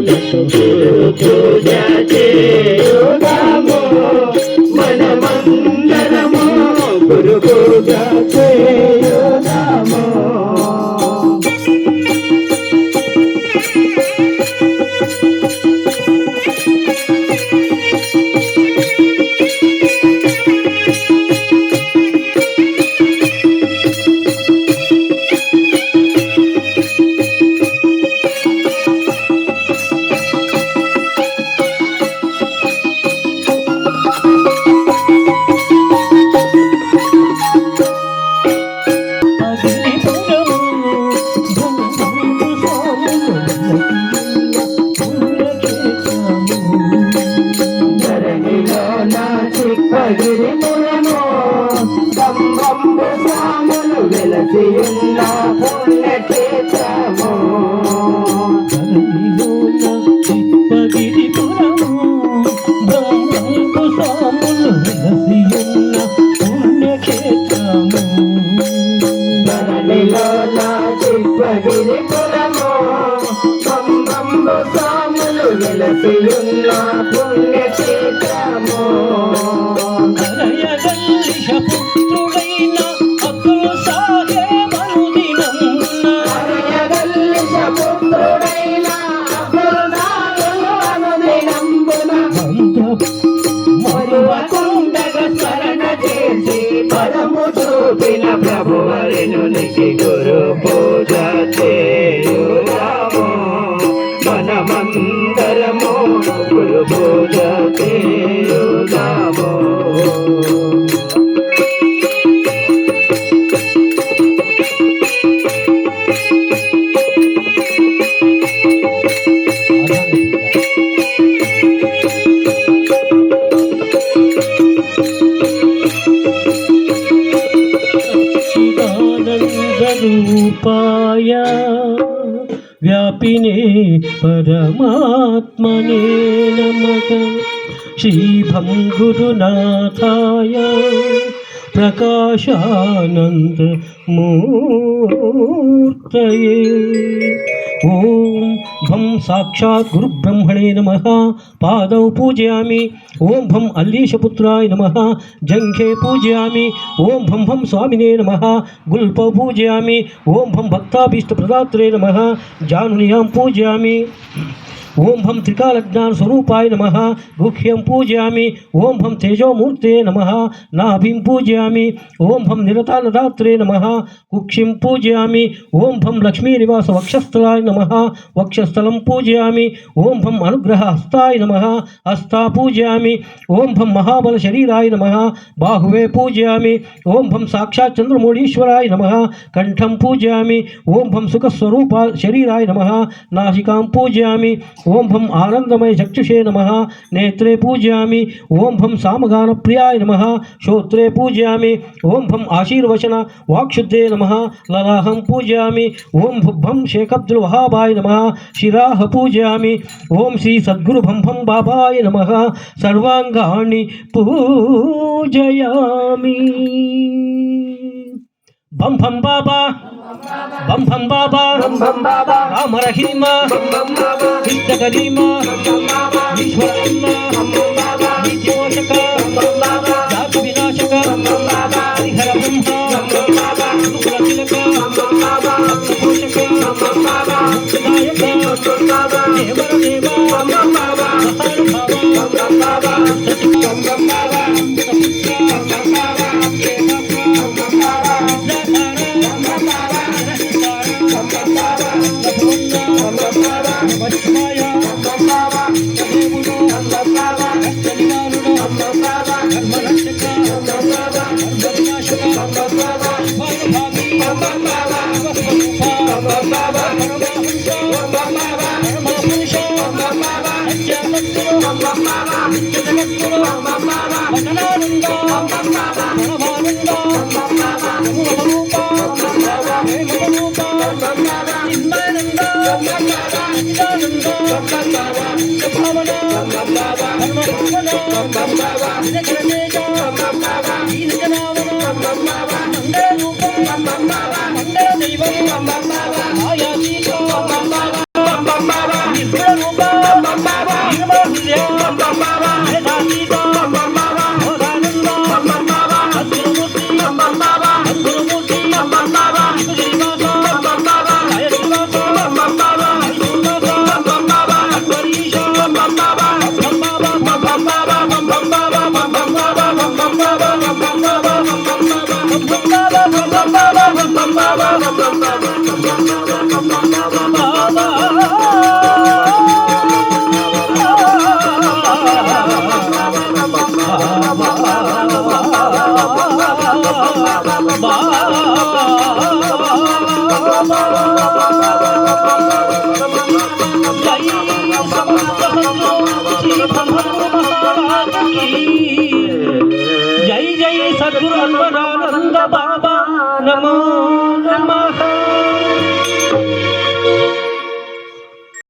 పూజ చేయుదాము మనమందరము గురు పూజ చేయుదాము. చిప్పగిరిపురము సంబంబు స్వాములు వెలసియున్న పుణ్యక్షేత్రము. చిప్పగిరిపురము సంబంబు స్వాములు వెలసియున్న పుణ్యక్షేత్రము. ధరణిలోన చిప్పగిరిపురము సంబంబు స్వాములు వెలసియున్న పుణ్యక్షేత్రము. పుత్రుడైన అబ్దుల్ సాహెబ్ అనుదినమున పుత్రుడైన అబ్దుల్ సాహెబ్ అనుదినమున మరువకుండగా స్మరణ చేసి పదము చూపిన ప్రభువరునికి గురు పూజ చేయుదాము మనమందరము గురు పూజ చేయుదాము. రూపాయ వ్యాపినే పరమాత్మనే నమః. శ్రీభం గురునాథాయ ప్రకాశానంద మూర్తయే. ఓం భం సాక్షాత్ గురు బ్రహ్మణే నమః. పాదౌ పూజయామి. ఓం భం అల్లీశపుత్రాయ నమః. జంఘే పూజయామి. ఓం భం భం స్వామినే నమః. గుల్పౌ పూజయామి. ఓం భం భక్తాభీష్టప్రదాత్రే నమః. జానునియాం పూజయామి. ఓం భం త్రికాలజ్ఞాన స్వరూపాయ నమః. గుహ్యం పూజయామి. ఓం భం తేజోమూర్తే నమః. నాభిం పూజయామి. ఓం భం నిరతానదాత్రే నమః. కుక్షిం పూజయామి. ఓం భం లక్ష్మీనివాస వక్షస్థలాయ నమః. వక్షస్థలం పూజయామి. ఓం భం అనుగ్రహ హస్తాయ నమః. హస్తా పూజయామి. ఓం భం మహాబల శరీరాయ నమః. బాహువే పూజయామి. ఓం భం సాక్షాత్ చంద్రమౌళీశ్వరాయ నమః. కంఠం పూజయామి. ఓం భం సుఖస్వరూప శరీరాయ నమః. నాసికాం పూజయామి. ఓం భం ఆనందమయ చక్షుషే నమః. నేత్రే పూజయామి. ఓం భం సామగాన ప్రియాయ నమః. శ్రోత్రే పూజయామి. ఓం భం ఆశీర్వచన వాక్శుద్ధే నమః. లలాహం పూజయామి. ఓం భుభం షేక్ అబ్దుల్ వహాబాయ నమః. శిరాహ పూజయామి. ఓం శ్రీ సద్గురు భం భం బాబాయ నమః. సర్వాంగాణి పూజయామి. బం భం బాబా బం భం బాబా రామ రహీమ సిద్ధ కరీమ ఈశ్వరమ్మ విద్యోషక జాతి వినాశక హరిహర బ్రహ్మ గురుకుల తిలక భక్తపోషక ముక్తిదాయక దేవర దేవ మంగళ దైవం ఐం